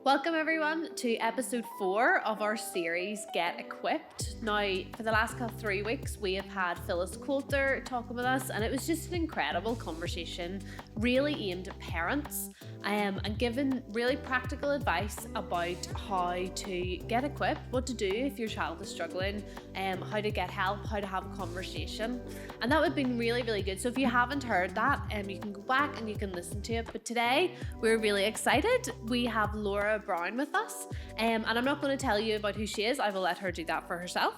Welcome everyone to episode 4 of our series Get Equipped. Now, for the last 3 weeks, we have had Phyllis Coulter talking with us, and it was just an incredible conversation, really aimed at parents, and giving really practical advice about how to get equipped, what to do if your child is struggling, how to get help, how to have a conversation. And that would have been really, really good. So if you haven't heard that, you can go back and you can listen to it. But today, we're really excited. We have Laura Brown with us, and I'm not going to tell you about who she is. I will let her do that for herself.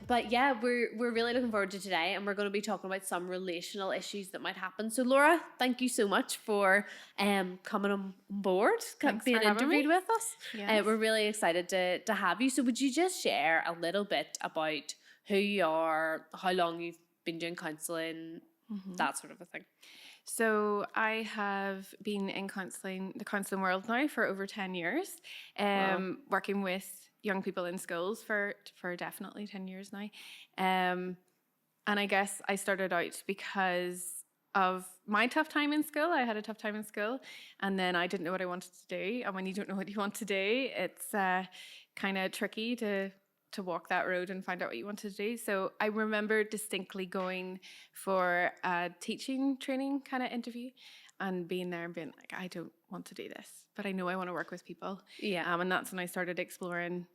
But yeah, we're really looking forward to today, and we're going to be talking about some relational issues that might happen. So Laura, thank you so much for coming on board, being interviewed with us. Yes. We're really excited to have you. So would you just share a little bit about who you are, how long you've been doing counselling, that sort of a thing? So I have been in the counselling world now for over 10 years, working with young people in schools for definitely 10 years now. And I guess I started out because of my tough time in school. I had a tough time in school, and then I didn't know what I wanted to do. And when you don't know what you want to do, it's kind of tricky to walk that road and find out what you want to do. So I remember distinctly going for a teaching training kind of interview and being there and being like, I don't want to do this, but I know I want to work with people. Yeah. And that's when I started exploring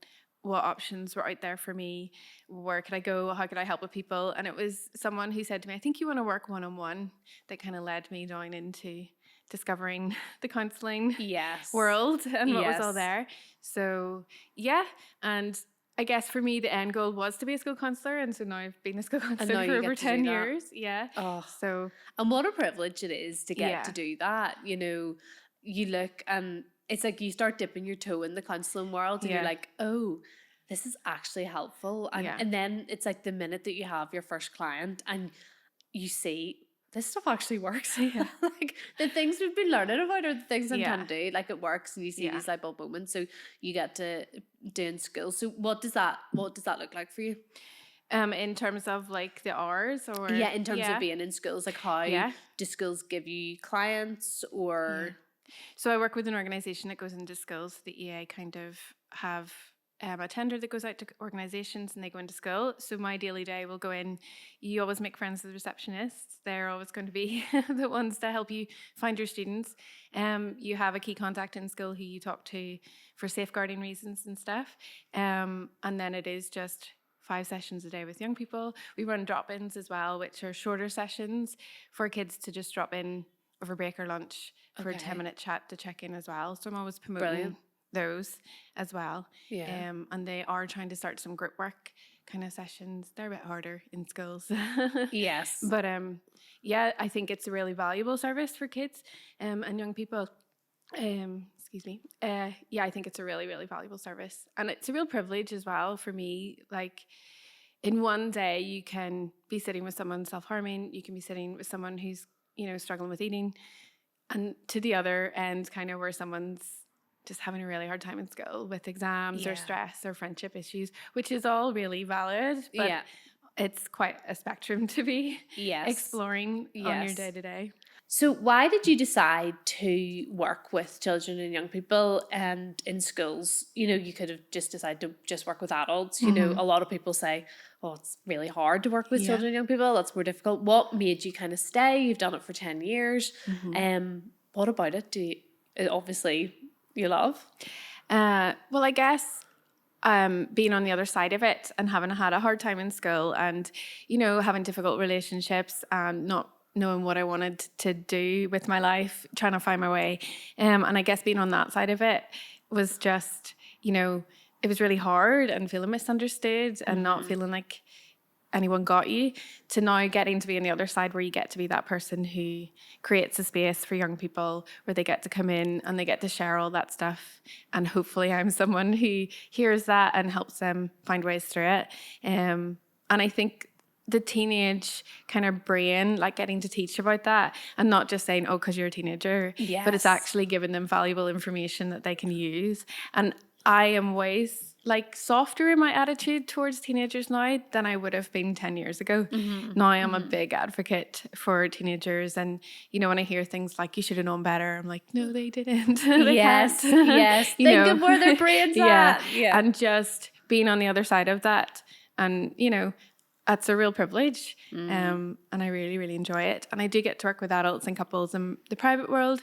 what options were out there for me. Where could I go? How could I help with people? And it was someone who said to me, I think you want to work one-on-one, that kind of led me down into discovering the counselling world and what was all there. So yeah, and I guess for me, the end goal was to be a school counsellor, and so now I've been a school counsellor for over 10 years. Yeah. Oh, so and what a privilege it is to get to do that. You know, you look and it's like you start dipping your toe in the counselling world, and you're like, oh, this is actually helpful. And then it's like the minute that you have your first client and you see this stuff actually works. Like the things we've been learning about are the things I'm trying to do. Like it works, and you see these light bulb moments. So you get to do in school. So what does that look like for you? In terms of like the hours, or in terms of being in schools, like how do schools give you clients or? So I work with an organisation that goes into schools. The EA kind of have a tender that goes out to organisations, and they go into school. So my daily day will go in. You always make friends with the receptionists. They're always going to be the ones to help you find your students. You have a key contact in school who you talk to for safeguarding reasons and stuff. And then it is just 5 sessions a day with young people. We run drop-ins as well, which are shorter sessions for kids to just drop in over break or lunch for a 10-minute chat to check in as well. So I'm always promoting those as well. And they are trying to start some group work kind of sessions. They're a bit harder in schools. Yes. But I think it's a really valuable service for kids and young people. I think it's a really, really valuable service. And it's a real privilege as well for me. Like in one day, you can be sitting with someone self-harming. You can be sitting with someone who's, struggling with eating. And to the other end, kind of where someone's just having a really hard time in school with exams or stress or friendship issues, which is all really valid. But it's quite a spectrum to be exploring on your day-to-day. So why did you decide to work with children and young people and in schools? You could have just decided to just work with adults. A lot of people say, oh, it's really hard to work with children and young people. That's more difficult. What made you kind of stay? You've done it for 10 years. What about it obviously you love? Well, I guess being on the other side of it and having had a hard time in school and, having difficult relationships and not knowing what I wanted to do with my life, trying to find my way. And I guess being on that side of it was just, it was really hard and feeling misunderstood and not feeling like anyone got you, to now getting to be on the other side where you get to be that person who creates a space for young people where they get to come in and they get to share all that stuff. And hopefully I'm someone who hears that and helps them find ways through it. And I think the teenage kind of brain, like getting to teach about that and not just saying, oh, because you're a teenager, but it's actually giving them valuable information that they can use. And I am always like softer in my attitude towards teenagers now than I would have been 10 years ago. Now I'm a big advocate for teenagers, and you know, when I hear things like you should have known better, I'm like, no, they didn't. They Yes, can't. yes. You Think know? of where their brains Yeah. at. Yeah. And just being on the other side of that, and you know, that's a real privilege. And I really, really enjoy it. And I do get to work with adults and couples in the private world.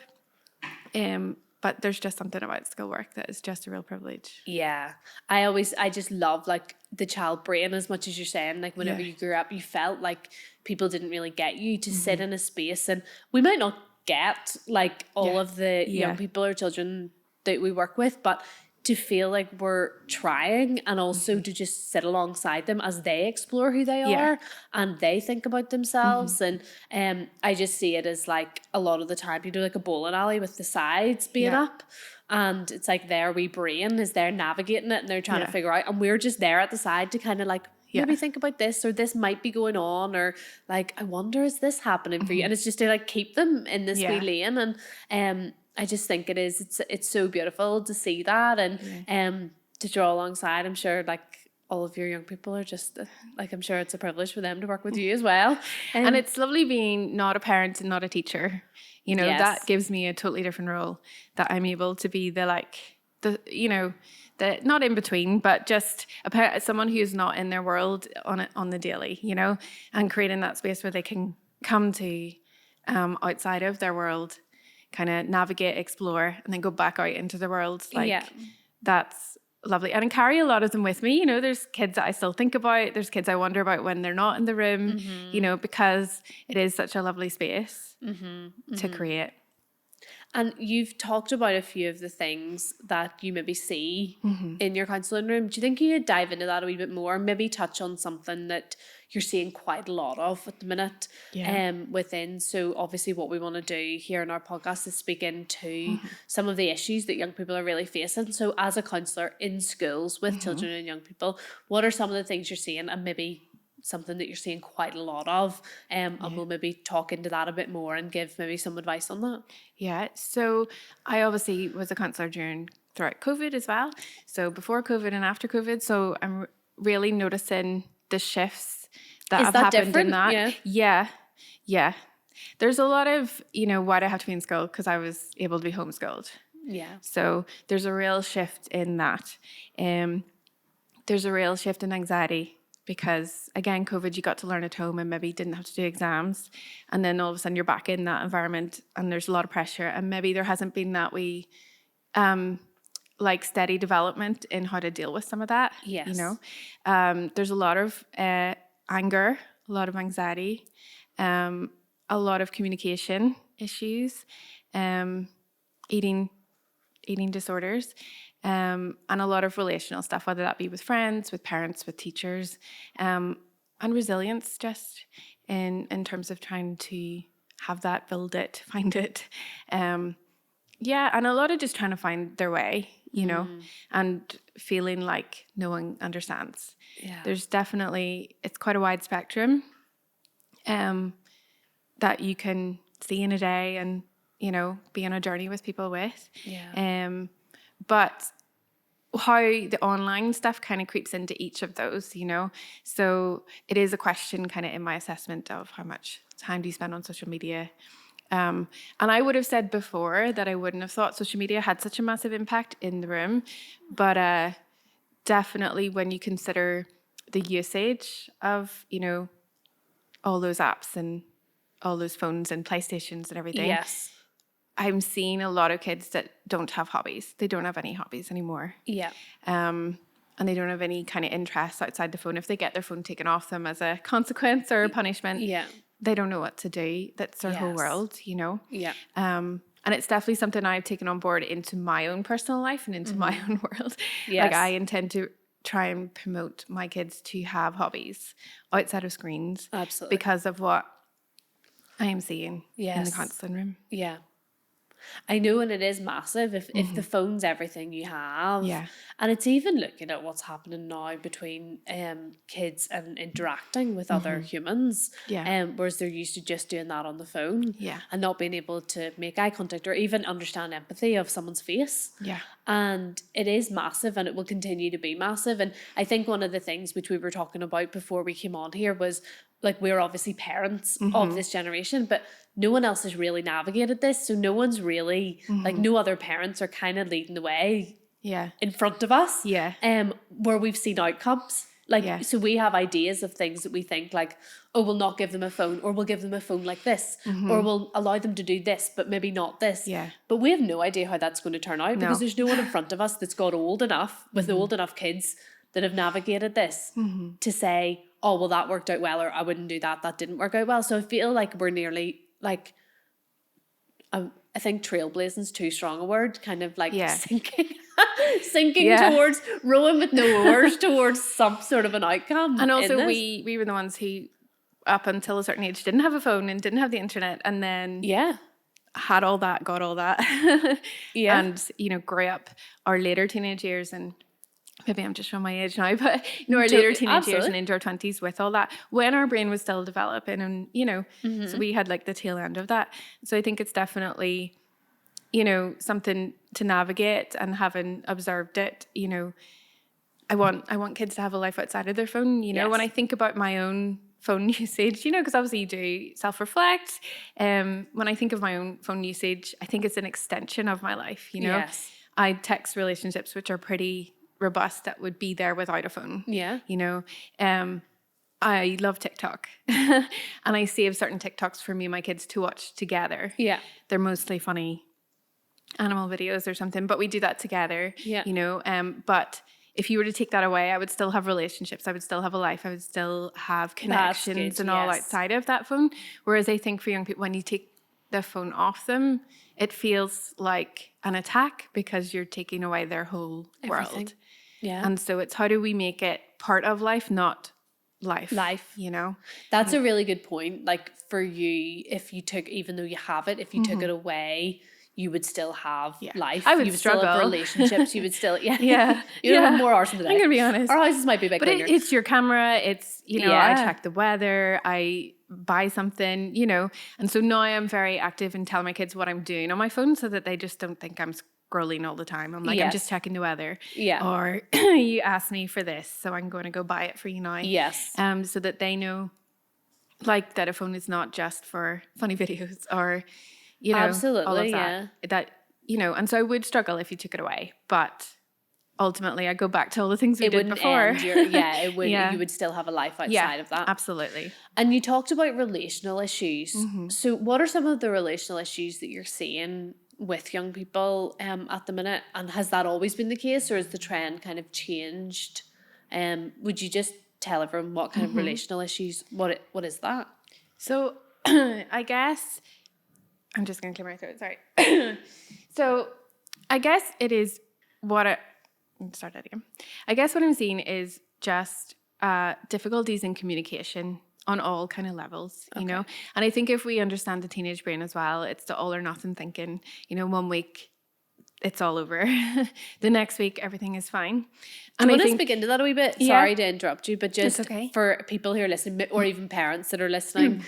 But there's just something about school work that is just a real privilege. Yeah. I just love like the child brain as much as you're saying. Like whenever Yeah. you grew up, you felt like people didn't really get you to sit in a space, and we might not get like all of the young people or children that we work with, but to feel like we're trying, and also to just sit alongside them as they explore who they are and they think about themselves. And I just see it as like a lot of the time you do like a bowling alley with the sides being up, and it's like their wee brain is there navigating it, and they're trying to figure out, and we're just there at the side to kind of like maybe think about this, or this might be going on, or like I wonder, is this happening for you? And it's just to like keep them in this wee lane. And I just think it's so beautiful to see that, and to draw alongside. I'm sure like all of your young people are just like, I'm sure it's a privilege for them to work with you as well. And it's lovely being not a parent and not a teacher. You know, that gives me a totally different role, that I'm able to be the not in between, but just someone who's not in their world on the daily, you know, and creating that space where they can come to outside of their world, kind of navigate, explore, and then go back out into the world. Like that's lovely. And I carry a lot of them with me. You know, there's kids that I still think about. There's kids I wonder about when they're not in the room, you know, because it is such a lovely space to create. And you've talked about a few of the things that you maybe see in your counselling room. Do you think you could dive into that a wee bit more? Maybe touch on something that you're seeing quite a lot of at the minute within. So obviously what we want to do here in our podcast is speak into some of the issues that young people are really facing. So as a counsellor in schools with children and young people, what are some of the things you're seeing, and maybe something that you're seeing quite a lot of, and we'll maybe talk into that a bit more and give maybe some advice on that. Yeah, so I obviously was a counsellor throughout COVID as well. So before COVID and after COVID, so I'm really noticing the shifts that have happened different? in that. Yeah. There's a lot of, you know, why do I have to be in school? Because I was able to be homeschooled. Yeah. So there's a real shift in that. There's a real shift in anxiety. Because again, COVID, you got to learn at home and maybe didn't have to do exams. And then all of a sudden you're back in that environment and there's a lot of pressure. And maybe there hasn't been that like steady development in how to deal with some of that. Yes. You know, there's a lot of anger, a lot of anxiety, a lot of communication issues, eating disorders. And a lot of relational stuff, whether that be with friends, with parents, with teachers, and resilience just in terms of trying to have that, build it, find it. And a lot of just trying to find their way, you know, and feeling like no one understands. Yeah. There's definitely, it's quite a wide spectrum that you can see in a day and, you know, be on a journey with people with. Yeah. But how the online stuff kind of creeps into each of those, you know. So it is a question kind of in my assessment of how much time do you spend on social media. And I would have said before that I wouldn't have thought social media had such a massive impact in the room. But definitely when you consider the usage of, you know, all those apps and all those phones and PlayStations and everything. Yes. I'm seeing a lot of kids that don't have hobbies. They don't have any hobbies anymore. Yeah. And they don't have any kind of interests outside the phone. If they get their phone taken off them as a consequence or a punishment, they don't know what to do. That's their whole world, you know? Yeah. And it's definitely something I've taken on board into my own personal life and into my own world. Yes. Like I intend to try and promote my kids to have hobbies outside of screens. Absolutely. Because of what I am seeing in the Yes. counselling room. Yeah. I know, and it is massive if the phone's everything you have. Yeah. And it's even looking at what's happening now between kids and interacting with other humans. Yeah. Whereas they're used to just doing that on the phone. Yeah. And not being able to make eye contact or even understand empathy of someone's face. Yeah. And it is massive, and it will continue to be massive. And I think one of the things which we were talking about before we came on here was, like, we're obviously parents of this generation, but no one else has really navigated this. So no one's really, like, no other parents are kind of leading the way Yeah. in front of us. Yeah. Where we've seen outcomes. Like, Yeah. so we have ideas of things that we think, like, oh, we'll not give them a phone, or we'll give them a phone like this, or we'll allow them to do this, but maybe not this. Yeah. But we have no idea how that's going to turn out, because No. there's no one in front of us that's got old enough, with old enough kids that have navigated this to say, oh, well, that worked out well, or I wouldn't do that, that didn't work out well. So I feel like we're nearly, like, I think trailblazing's too strong a word, kind of like Yeah. sinking Yeah. towards, rowing with no oars towards some sort of an outcome. And in also this. we were the ones who, up until a certain age, didn't have a phone and didn't have the internet, and then Yeah. had all that, got all that. Yeah. And, you know, grew up our later teenage years, and maybe I'm just showing my age now, but, you know, our later teenage years and into our 20s with all that, when our brain was still developing, and, you know, so we had like the tail end of that. So I think it's definitely, you know, something to navigate, and having observed it, you know, I want kids to have a life outside of their phone, you know. Yes. When I think about my own phone usage, you know, because obviously you do self-reflect. When I think of my own phone usage, I think it's an extension of my life, you know. Yes. I text relationships which are pretty robust that would be there without a phone. Yeah. You know, I love TikTok and I save certain TikToks for me and my kids to watch together. Yeah. They're mostly funny animal videos or something, but we do that together, Yeah. you know. But if you were to take that away, I would still have relationships. I would still have a life. I would still have connections good, and all yes. outside of that phone. Whereas I think for young people, when you take the phone off them, it feels like an attack, because you're taking away their whole Everything. world. Yeah. And so it's, how do we make it part of life, not life, you know? That's a really good point. Like, for you, if you took, even though you have it, if you took it away, you would still have life. I would you would still have struggle. relationships. You would still, Yeah. You don't have Yeah. more hours in the day. I'm gonna be honest. Our houses might be a bit But cleaner. it's your camera. It's, you know, Yeah. I check the weather. I buy something, you know. And so now I'm very active in telling my kids what I'm doing on my phone, so that they just don't think I'm scrolling all the time. I'm like, I'm Yes. just checking the weather. Yeah. Or you asked me for this, so I'm going to go buy it for you now. Yes. So that they know, like, that a phone is not just for funny videos, or, you know, all of Absolutely, that. That, you know, and so I would struggle if you took it away, but ultimately I go back to all the things we It did wouldn't before. end your, it would, Yeah. you would still have a life outside of that. Absolutely. And you talked about relational issues. Mm-hmm. So what are some of the relational issues that you're seeing with young people at the minute? And has that always been the case, or has the trend kind of changed? Would you just tell everyone what kind of relational issues, what is that? So I guess I'm just going to clear my throat. Sorry. So I guess it is start that again. I guess what I'm seeing is just difficulties in communication on all kind of levels, you know. And I think if we understand the teenage brain as well, it's the all or nothing thinking. You know, 1 week it's all over. The next week everything is fine. And I want to speak into that a wee bit. Yeah. Sorry to interrupt you, but just okay. for people who are listening, or even parents that are listening,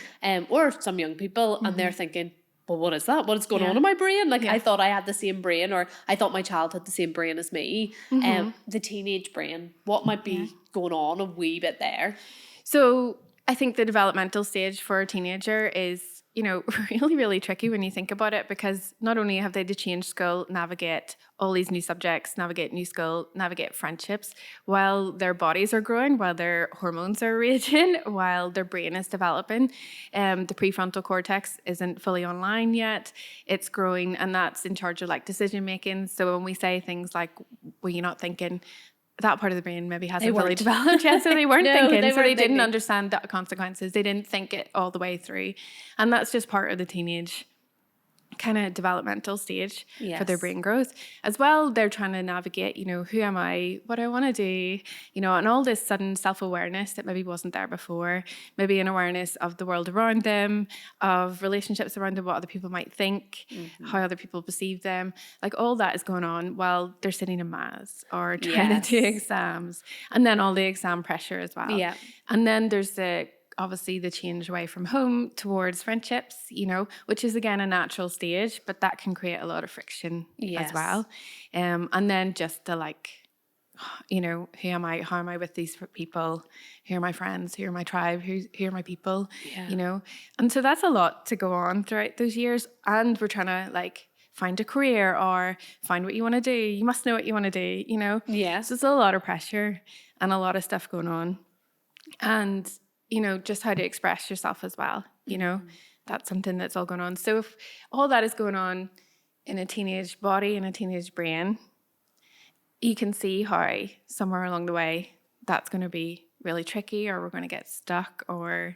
or some young people, and they're thinking, well, what is that? What is going on in my brain? Like, I thought I had the same brain, or I thought my child had the same brain as me. The teenage brain, what might be going on a wee bit there? So I think the developmental stage for a teenager is, you know, really, really tricky when you think about it, because not only have they to change school, navigate all these new subjects, navigate new school, navigate friendships, while their bodies are growing, while their hormones are raging, while their brain is developing. The prefrontal cortex isn't fully online yet. It's growing, and that's in charge of like decision making. So when we say things like, well, you're not thinking, that part of the brain maybe hasn't fully developed yet, so they weren't No, thinking, they so weren't they didn't thinking. understand the consequences. They didn't think it all the way through, and that's just part of the teenage kind of developmental stage for their Yes. brain growth. As well, they're trying to navigate, who am I, what do I want to do, and all this sudden self-awareness that maybe wasn't there before, maybe an awareness of the world around them, of relationships around them, what other people might think, how other people perceive them. Like all that is going on while they're sitting in maths or trying to do Yes. exams, and then all the exam pressure as well. Yeah. And then there's obviously the change away from home towards friendships, which is again a natural stage, but that can create a lot of friction Yes. as well. And then just the who am I? How am I with these people? Who are my friends? Who are my tribe? Who are my people? Yeah. And so that's a lot to go on throughout those years. And we're trying to find a career or find what you want to do. You must know what you want to do, Yes. So it's a lot of pressure and a lot of stuff going on. And just how to express yourself as well, that's something that's all going on. So if all that is going on in a teenage body and a teenage brain, you can see how somewhere along the way that's going to be really tricky, or we're going to get stuck, or,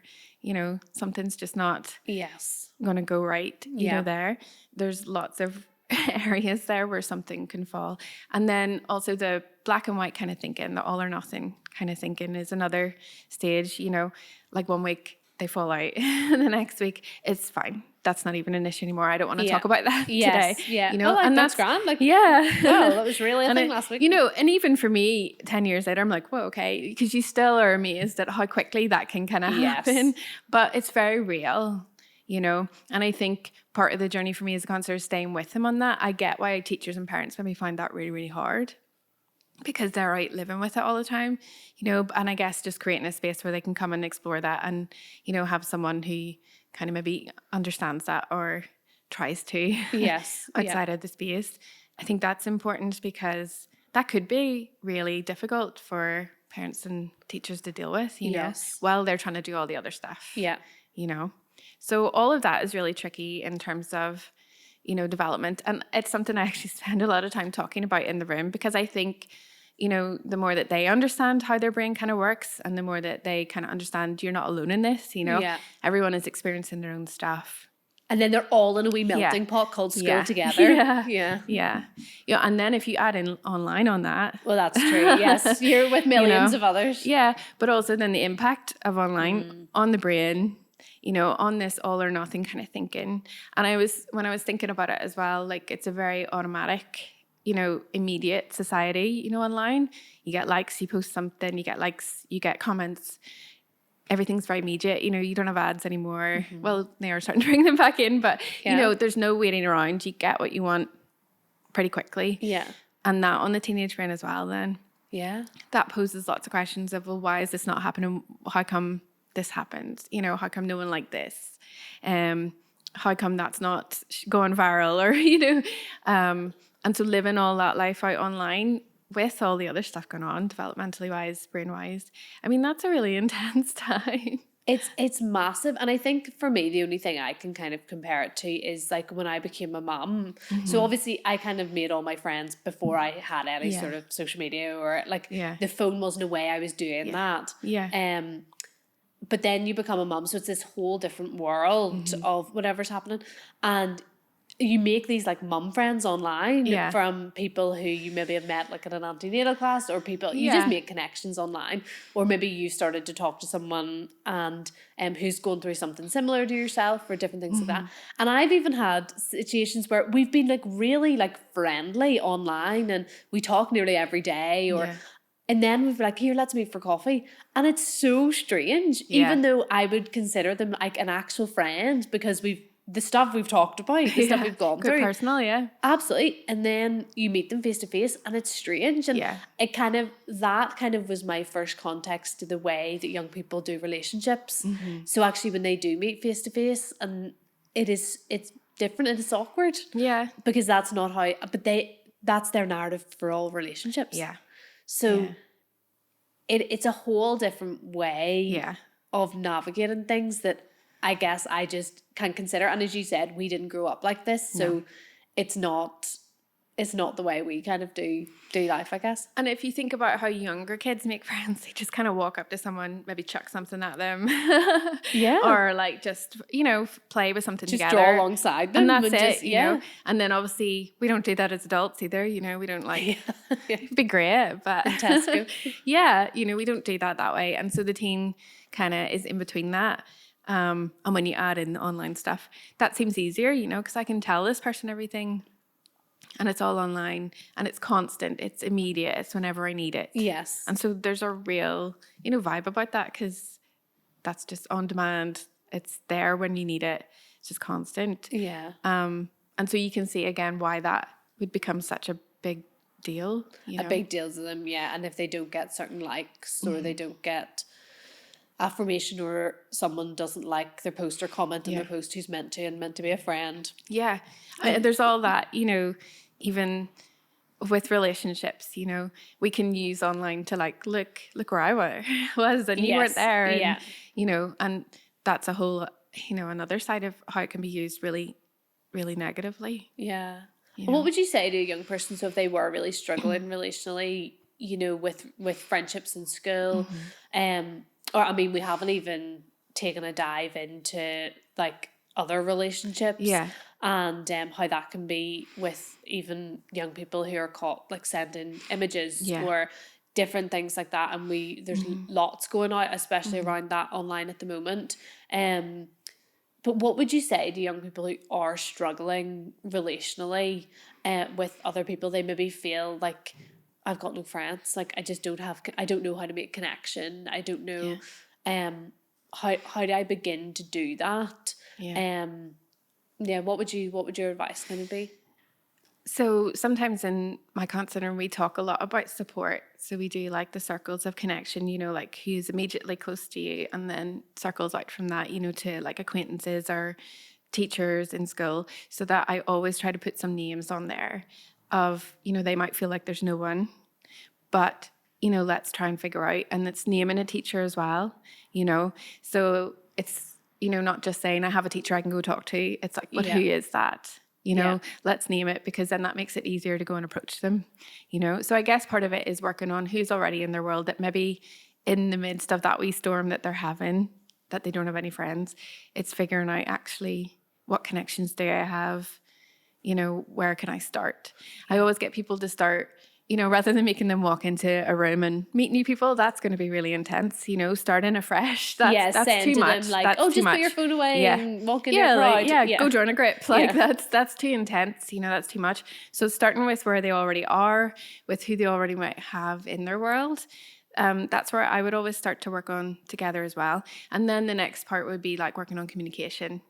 something's just not Yes. going to go right, Yeah. There's lots of areas there where something can fall. And then also the black and white kind of thinking, the all or nothing kind of thinking is another stage, like one week they fall out and the next week it's fine. That's not even an issue anymore. I don't want to talk about that Yes. today. Yeah. And that's grand. yeah. Well, that was really a thing last week. And even for me, 10 years later, I'm like, whoa, okay. Because you still are amazed at how quickly that can kind of happen. But it's very real. And I think part of the journey for me as a counselor is staying with them on that. I get why teachers and parents maybe find that really, really hard because they're out living with it all the time, and I guess just creating a space where they can come and explore that and, have someone who kind of maybe understands that or tries to Yes. outside of the space. I think that's important because that could be really difficult for parents and teachers to deal with, while they're trying to do all the other stuff. Yeah. So all of that is really tricky in terms of, development. And it's something I actually spend a lot of time talking about in the room because I think, the more that they understand how their brain kind of works and the more that they kind of understand you're not alone in this, everyone is experiencing their own stuff. And then they're all in a wee melting pot called school together. Yeah. And then if you add in online on that. Well, that's true. Yes. You're with millions of others. Yeah. But also then the impact of online on the brain, on this all or nothing kind of thinking. And when I was thinking about it as well, it's a very automatic, immediate society, online. You get likes, you post something, you get likes, you get comments. Everything's very immediate. You don't have ads anymore. Mm-hmm. Well, they are starting to bring them back in, but, there's no waiting around. You get what you want pretty quickly. Yeah. And that on the teenage brain as well then. Yeah. That poses lots of questions of, well, why is this not happening? How come this happened? How come no one liked this? How come that's not going viral? Or, and so living all that life out online with all the other stuff going on, developmentally wise, brain wise, I mean, that's a really intense time. It's massive. And I think for me, the only thing I can kind of compare it to is when I became a mum. Mm-hmm. So obviously I kind of made all my friends before I had any sort of social media or the phone wasn't a way I was doing that. Yeah. But then you become a mum. So it's this whole different world of whatever's happening. And you make these mum friends online from people who you maybe have met at an antenatal class or people, you just make connections online. Or maybe you started to talk to someone and who's going through something similar to yourself or different things like that. And I've even had situations where we've been really friendly online and we talk nearly every day or and then we've here, let's meet for coffee. And it's so strange, even though I would consider them an actual friend because the stuff we've talked about, the stuff we've gone through. Personal, Absolutely. And then you meet them face to face and it's strange. And it that was my first context to the way that young people do relationships. Mm-hmm. So actually when they do meet face to face and it's different and it's awkward. Yeah. Because that's not how, that's their narrative for all relationships. Yeah. So it's a whole different way of navigating things that I guess I just can consider. And as you said, we didn't grow up like this. So it's not it's not the way we kind of do life, I guess. And if you think about how younger kids make friends, they just kind of walk up to someone, maybe chuck something at them. Yeah. Or like just, play with something Just together. draw alongside them. And that's it, just, you know. And then obviously we don't do that as adults either, we don't like, it'd be great, but Tesco. yeah, we don't do that way. And so the teen kind of is in between that. And when you add in the online stuff, that seems easier, because I can tell this person everything. And it's all online and it's constant, it's immediate, it's whenever I need it. Yes. And so there's a real, vibe about that because that's just on demand. It's there when you need it. It's just constant. Yeah. And so you can see again why that would become such a big deal. A big deal to them, yeah. And if they don't get certain likes or they don't get affirmation or someone doesn't like their post or comment on their post who's meant to be a friend. Yeah. There's all that, even with relationships, we can use online to like, look where I was and you weren't there. And, and that's a whole, another side of how it can be used really, really negatively. Yeah. What would you say to a young person? So if they were really struggling relationally, with friendships in school, or I mean, we haven't even taken a dive into like other relationships. Yeah. And how that can be with even young people who are caught like sending images or different things like that. And there's lots going out, especially around that online at the moment. But what would you say to young people who are struggling relationally with other people? They maybe feel like, I've got no friends. Like I don't know how to make connection. I don't know how do I begin to do that? What would your advice kind of be? So sometimes in my counselling, we talk a lot about support. So we do like the circles of connection, like who's immediately close to you, and then circles out from that, to like acquaintances or teachers in school, so that I always try to put some names on there of, they might feel like there's no one, but, let's try and figure out, and it's naming a teacher as well, so it's, not just saying I have a teacher I can go talk to. It's like, but who is that? Let's name it, because then that makes it easier to go and approach them, So I guess part of it is working on who's already in their world, that maybe in the midst of that wee storm that they're having, that they don't have any friends, it's figuring out actually what connections do I have, where can I start? I always get people to start, rather than making them walk into a room and meet new people, that's going to be really intense, starting afresh. That's too much. Them like, that's just put your phone away and walk in your crowd. Go join a group. Like that's too intense, that's too much. So starting with where they already are, with who they already might have in their world, that's where I would always start to work on together as well. And then the next part would be like working on communication,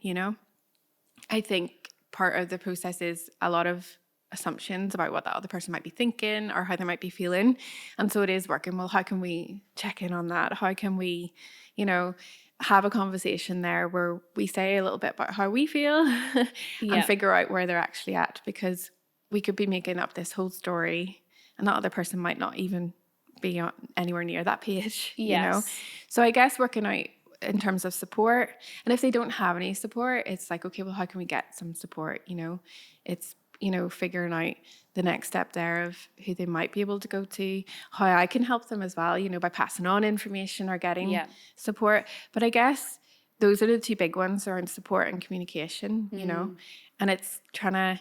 I think part of the process is a lot of assumptions about what that other person might be thinking or how they might be feeling. And so it is working, well, how can we check in on that? How can we, have a conversation there where we say a little bit about how we feel and figure out where they're actually at, because we could be making up this whole story and that other person might not even be anywhere near that page, So I guess working out in terms of support, and if they don't have any support, it's like, okay, well, how can we get some support? It's figuring out the next step there of who they might be able to go to, how I can help them as well, by passing on information or getting support. But I guess those are the two big ones around support and communication, and it's trying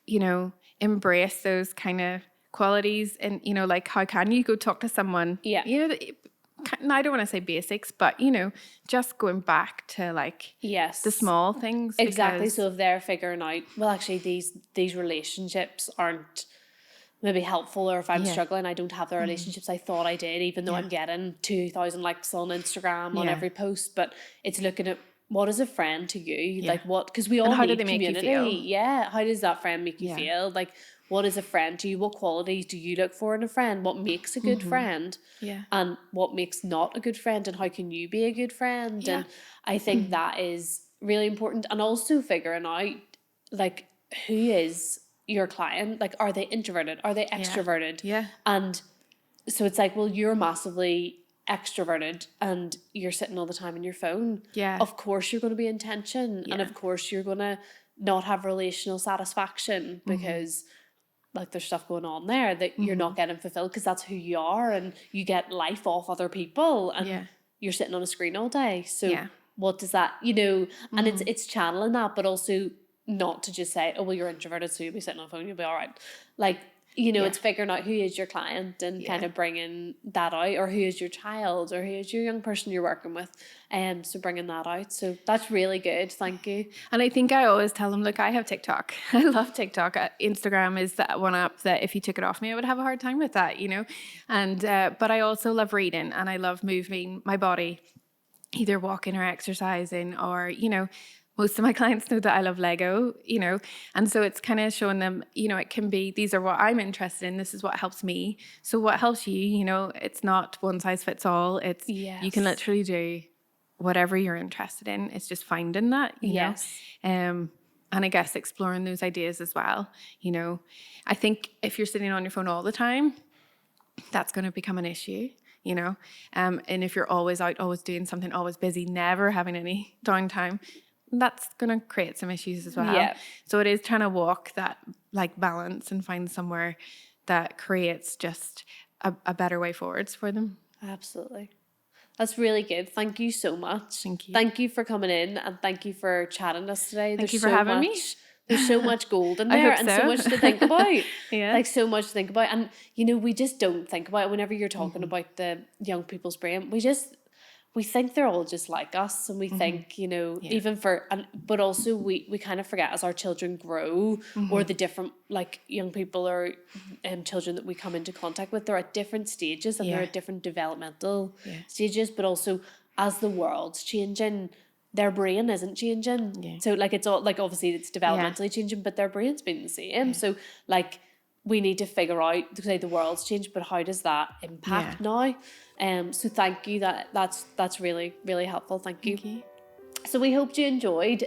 to, embrace those kind of qualities, and, like, how can you go talk to someone? I don't want to say basics, but, just going back to like the small things. Exactly. So if they're figuring out, well, actually these relationships aren't maybe helpful, or if I'm struggling, I don't have the relationships I thought I did, even though I'm getting 2,000 likes on Instagram on every post. But it's looking at, what is a friend to you? Like what, because we all need community. How does that friend make you feel? Like, what is a friend to you? What qualities do you look for in a friend? What makes a good friend? And what makes not a good friend? And how can you be a good friend? And I think that is really important. And also figuring out, like, who is your client? Like, are they introverted? Are they extroverted? And so it's like, well, you're massively extroverted and you're sitting all the time on your phone. Of course you're going to be in tension. And of course you're going to not have relational satisfaction, because like there's stuff going on there that you're not getting fulfilled because that's who you are, and you get life off other people, and you're sitting on a screen all day. So what does that, you know, and it's channeling that, but also not to just say, oh, well, you're introverted, so you'll be sitting on the phone, you'll be all right. Like, you know, it's figuring out who is your client and kind of bringing that out, or who is your child, or who is your young person you're working with. So bringing that out. So that's really good. Thank you. And I think I always tell them, look, I have TikTok. I love TikTok. Instagram is that one app that if you took it off me, I would have a hard time with that, you know. And but I also love reading, and I love moving my body, either walking or exercising, or, you know, most of my clients know that I love Lego, you know, and so it's kind of showing them, you know, it can be, these are what I'm interested in. This is what helps me. So what helps you, you know, it's not one size fits all. It's, you can literally do whatever you're interested in. It's just finding that, you know, and I guess exploring those ideas as well. You know, I think if you're sitting on your phone all the time, that's going to become an issue. You know, and if you're always out, always doing something, always busy, never having any downtime, that's going to create some issues as well. Yeah. So it is trying to walk that like balance and find somewhere that creates just a better way forwards for them. Absolutely. That's really good. Thank you so much. Thank you. Thank you for coming in, and thank you for chatting to us today. Thank you for having me. There's so much gold in there, and so much to think about. Like so much to think about. And, you know, we just don't think about it whenever you're talking about the young people's brain. We think they're all just like us, and we think, you know, even but also we kind of forget as our children grow, or the different like young people or children that we come into contact with, they're at different stages, and they're at different developmental stages, but also as the world's changing, their brain isn't changing. So like it's all like, obviously it's developmentally changing, but their brain's been the same. So like we need to figure out, say the world's changed, but how does that impact now? So thank you. That's really, really helpful. Thank you. So we hope you enjoyed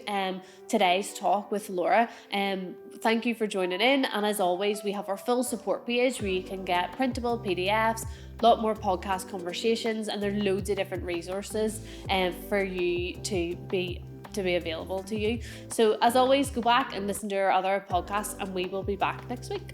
today's talk with Laura. Thank you for joining in. And as always, we have our full support page where you can get printable PDFs, a lot more podcast conversations, and there are loads of different resources for you to be available to you. So as always, go back and listen to our other podcasts, and we will be back next week.